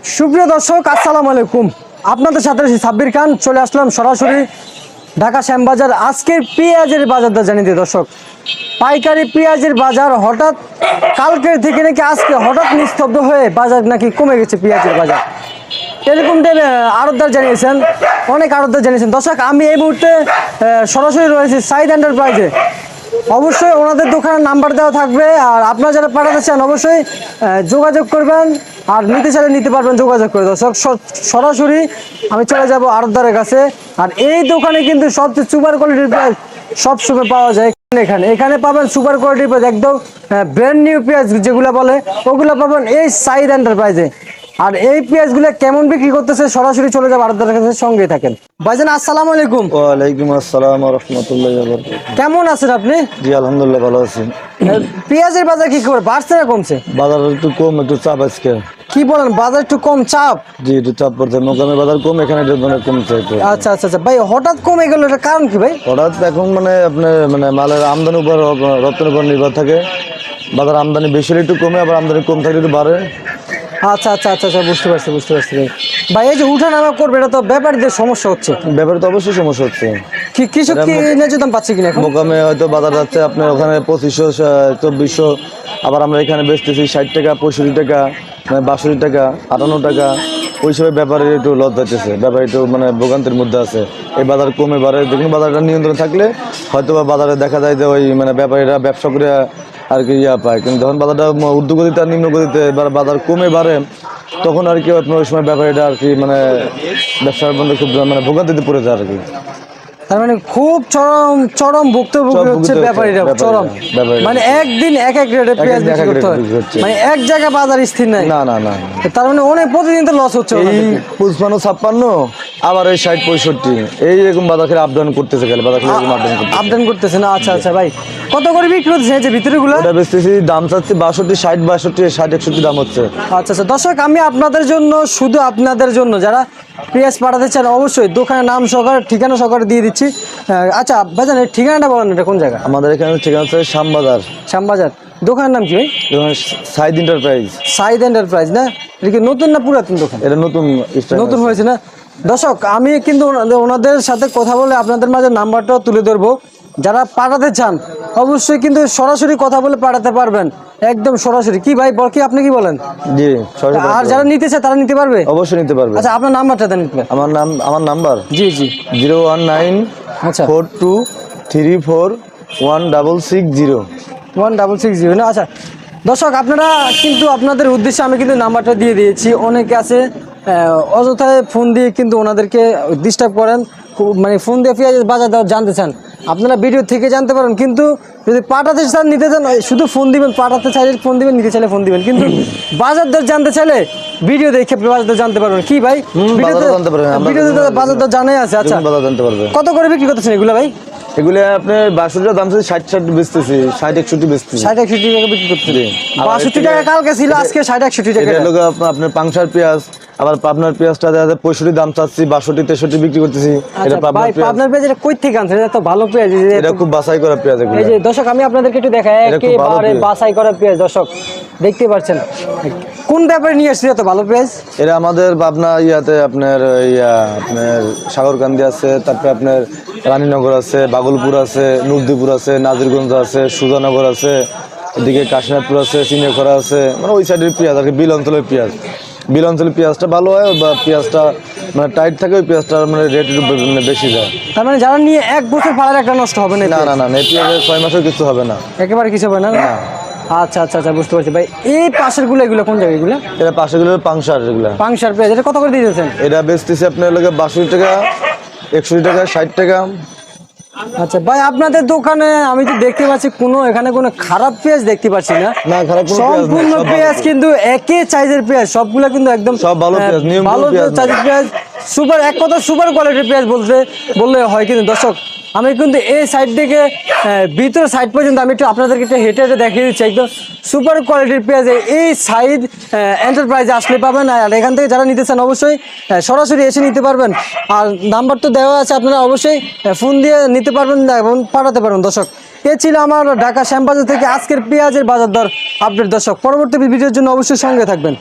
সুপ্রিয় দর্শক, আসসালামু আলাইকুম। আপনাদের সাথে আছি সাব্বির খান। চলে আসলাম সরাসরি ঢাকা শ্যামবাজার। আজকের পেঁয়াজের বাজার দর জানিয়ে দিই দর্শক। পাইকারি পেঁয়াজের বাজার হঠাৎ কালকের থেকে নাকি আজকে হঠাৎ নিস্তব্ধ হয়ে বাজার নাকি কমে গেছে। পেঁয়াজের বাজার এরকম আড়তদার জানিয়েছেন, অনেক আড়তদার জানিয়েছেন। দর্শক, আমি এই মুহূর্তে সরাসরি রয়েছি সাইদ এন্টারপ্রাইজে। অবশ্যই ওনাদের দোকানের নাম্বার দেওয়া থাকবে, আর আপনারা যারা পাঠাতে চান অবশ্যই যোগাযোগ করবেন, আর নিতে চাইলে নিতে পারবেন যোগাযোগ করে। দর্শক, সরাসরি আমি চলে যাব আড়তদারের কাছে। আর এই দোকানে কিন্তু সবচেয়ে সুপার কোয়ালিটির পেঁয়াজ সবসময় পাওয়া যায়। এখানে পাবেন সুপার কোয়ালিটির পেঁয়াজ, একদম ব্র্যান্ড নিউ পেঁয়াজ যেগুলো বলে ওগুলো পাবেন এই সাইদ এন্টারপ্রাইজে। আর এই পেঁয়াজগুলো কেমন বিক্রি করতেছে সরাসরি চলে যাবো আড়তদারের কাছে, সঙ্গে থাকেন। ভাইজান আসসালামু আলাইকুম। ওয়ালাইকুম আসসালাম ওয়া রাহমাতুল্লাহি ওয়া বারাকাতুহু। কেমন আছেন আপনি? জি আলহামদুলিল্লাহ ভালো আছি। পেঁয়াজের বাজার কি করে বাড়ছে না কমছে? বাজার একটু কম, একটু চাপ আজকে। কি বলেন, বাজার একটু কম চাপ? জি একটু চাপ পড়ছে, মোকামে বাজার কম, এখানে একটু মানে কমছে একটু। আচ্ছা আচ্ছা আচ্ছা ভাই, হঠাৎ কমে গেল, এটার কারণ কি ভাই? হঠাৎ এখন মানে আপনার মানে মালের আমদানির উপর রপ্তানির উপর নির্ভর থাকে। বাজার আমদানি বেশি হলে একটু কমে, আবার আমদানি কম থাকলে একটু বাড়ে। আচ্ছা আচ্ছা আচ্ছা আচ্ছা, বুঝতে পারছি বুঝতে পারছি ভাই। ভাই এই যে উঠানামা করবে, এটা তো ব্যাপারীদের সমস্যা হচ্ছে। ব্যাপারে তো অবশ্যই সমস্যা হচ্ছে। কি কৃষক কি ন্যায্য দাম পাচ্ছে কিনা এখন? মোকামে হয়তো বাজার যাচ্ছে আপনার ওখানে 2500 2400, আবার আমরা এখানে বেচতেছি 60 টাকা 65 টাকা, মানে 62 টাকা 58 টাকা। ওই সব ব্যাপারে একটু লস যাচ্ছে, ব্যাপারে একটু মানে ভোগান্তির মধ্যে আছে। এই বাজার কমে বাড়ে, দেখুন বাজারটা নিয়ন্ত্রণে থাকলে হয়তো বা বাজারে দেখা যায় যে ওই মানে ব্যাপারীরা ব্যবসা করে আর কি পায়। কিন্তু যখন বাজারটা ঊর্ধ্বগতিতে আর নিম্নগতিতে এবার বাজার কমে বাড়ে, তখন আর কি আপনার ওই সময় ব্যাপারীরা আর কি মানে ব্যবসার মধ্যে খুব মানে ভোগান্তিতে পড়ে যায় আর কি। তার মানে খুব চরম চরম ভুক্তভোগী হচ্ছে ব্যাপারীরা, চরম। মানে একদিন এক এক রেটে পেঁয়াজ বিক্রি করতে হয়, মানে এক জায়গায় বাজার স্থির নাই। না না না, তার মানে অনেক প্রতিদিন তো লস হচ্ছে। এই 55 56, আবার এই 60 65, এইরকম বাজার খেলে আপ ডাউন করতেছে, খেলে বাজার খেলে আপডাউন করতেছে না। আচ্ছা আচ্ছা ভাই, কত করে বিক্রি হচ্ছে এই যে ভিতরেগুলো? এটা বেচতেছি, দাম চাচ্ছি 62 60 62 60 61 দাম হচ্ছে। আচ্ছা আচ্ছা দর্শক, আমি আপনাদের জন্য, শুধু আপনাদের জন্য যারা পেঁয়াজ পাঠাতে চান অবশ্যই দোকানের নাম সহকারে ঠিকানা সহকারে দিয়ে দিচ্ছি। আচ্ছা ভাইজান, এই ঠিকানাটা বলেন, এটা কোন জায়গা? আমাদের এখানে ঠিকানা হচ্ছে শ্যামবাজার। শ্যামবাজার। দোকানের নাম কি ভাই? সাইদ এন্টারপ্রাইজ। সাইদ এন্টারপ্রাইজ না? এটা কি নতুন না পুরাতন দোকান? এটা নতুন, নতুন হয়েছে না? দর্শক, আমি কিন্তু ওনাদের সাথে কথা বলে আপনাদের মাঝে নাম্বারটাও তুলে ধরবো। যারা পাঠাতে চান অবশ্যই কিন্তু সরাসরি কথা বলে পাঠাতে পারবেন, একদম সরাসরি। কি ভাই বল, কি আপনি কি বলেন? জি আর যারা নিতে চায় তারা নিতে পারবে? অবশ্যই নিতে পারবে। আচ্ছা, আপনার নাম্বারটা দেন। আমার নাম্বার জি জি 019 আচ্ছা 42 34 1660 1660 না? আচ্ছা দর্শক, আপনারা কিন্তু আপনাদের উদ্দেশ্যে আমি কিন্তু নাম্বারটা দিয়ে দিয়েছি। অনেকে আছে অযথায় ফোন দিয়ে কিন্তু ওনাদেরকে ডিস্টার্ব করেন, মানে ফোন দিয়ে পেঁয়াজের বাজার দর জানতে চান। আপনারা ভিডিও থেকে জানতে পারেন, কিন্তু যদি পাঠাতে চান, নিতে চান, শুধু ফোন দিবেন। পাঠাতে চাইলে ফোন দিবেন, নিতে চাইলে ফোন দিবেন, কিন্তু বাজার দর জানতে চাইলে ভিডিও দেখে বাজার দর জানতে পারবেন। কি ভাই, ভিডিওতে বাজার দর জানাই আছে। আচ্ছা, কত করে বিক্রি করতেছেন এগুলো ভাই? এগুলো আপনার 62 দাম ছিল, 60 60 বেচতেছি, 60 61 বেচতেছি। 60 61 টাকা বিক্রি করতেছি। 62 টাকা কালকে ছিল, আজকে 60 61 টাকা। এটা লোক আপনার পাংশার পেঁয়াজ। আবার পাবনার পেঁয়াজটা 65 দাম চাচ্ছি, 62 63 বিক্রি করতেছি। এটা পাবনার পেঁয়াজ, এটা কই থেকে আনছেন? এটা তো ভালো পেঁয়াজ, এটা খুব বাছাই করা পেঁয়াজ এগুলো। এই যে দর্শক, আমি আপনাদেরকে একটু দেখাই, একেবারে বাছাই করা পেঁয়াজ। দর্শক দেখতে পাচ্ছেন, কোন ব্যাপারে নিয়ে আসছে এত ভালো পেঁয়াজ? এটা আমাদের পাবনা ইয়াতে আপনার আপনার সাগরকান্দি আছে, তারপরে আপনার রানীনগর আছে, বাগলপুর আছে, নুরদিপুর আছে, নাজিরগঞ্জ আছে, সুজানগর আছে, এদিকে কাশীনাথপুর আছে, চিনিয়াখড়া আছে, মানে ওই সাইডের পেঁয়াজ আর কি। বিল অঞ্চলের পেঁয়াজ, বিল অঞ্চলের পেঁয়াজটা ভালো হয়, বা পেঁয়াজটা মানে টাইট থাকে, ওই পেঁয়াজটা মানে রেট একটু বেশি যায়। তার মানে যারা নিয়ে 1 বছর ফালার একটা নষ্ট হবে না? না না না, এই পেঁয়াজের 6 মাসেও কিছু হবে না, একেবারে কিছু হবে না। আচ্ছা আচ্ছা আচ্ছা, বুঝতে পারছি ভাই। এই পাশের গুলো, এগুলো কোন জায়গা এগুলো? এটা পাশের গুলো পাংশার, এগুলো পাংশার পেঁয়াজ। এটা কত করে দিয়ে দিয়েছেন? এটা বেচতেছি আপনার লোকে 62 টাকা 61 টাকা 60 টাকা। আচ্ছা ভাই, আপনাদের দোকানে আমি তো দেখতে পাচ্ছি এখানে কোনো খারাপ পেঁয়াজ দেখতে পাচ্ছি না। না, খারাপ কোনো সম্পূর্ণ পেঁয়াজ কিন্তু একই সাইজের পেঁয়াজ, সবগুলো কিন্তু একদম সব ভালো পেঁয়াজ, ভালো সাইজের পেঁয়াজ, সুপার, এক কথা সুপার কোয়ালিটির পেঁয়াজ বললে হয়। কিন্তু দর্শক, আমি কিন্তু এই সাইড থেকে ভিতর সাইড পর্যন্ত আমি একটু আপনাদেরকে একটু হেঁটে হেঁটে দেখিয়ে দিচ্ছি। একদম সুপার কোয়ালিটির পেঁয়াজ এই সাইড এন্টারপ্রাইজে আসলে পাবেন। আর এখান থেকে যারা নিতে চান অবশ্যই সরাসরি এসে নিতে পারবেন। আর নাম্বার তো দেওয়া আছে, আপনারা অবশ্যই ফোন দিয়ে নিতে পারবেন এবং পাঠাতে পারবেন। দর্শক, এ ছিল আমার ঢাকা শ্যামবাজার থেকে আজকের পেঁয়াজের বাজার দর আপডেট। দর্শক, পরবর্তী ভিডিওর জন্য অবশ্যই সঙ্গে থাকবেন।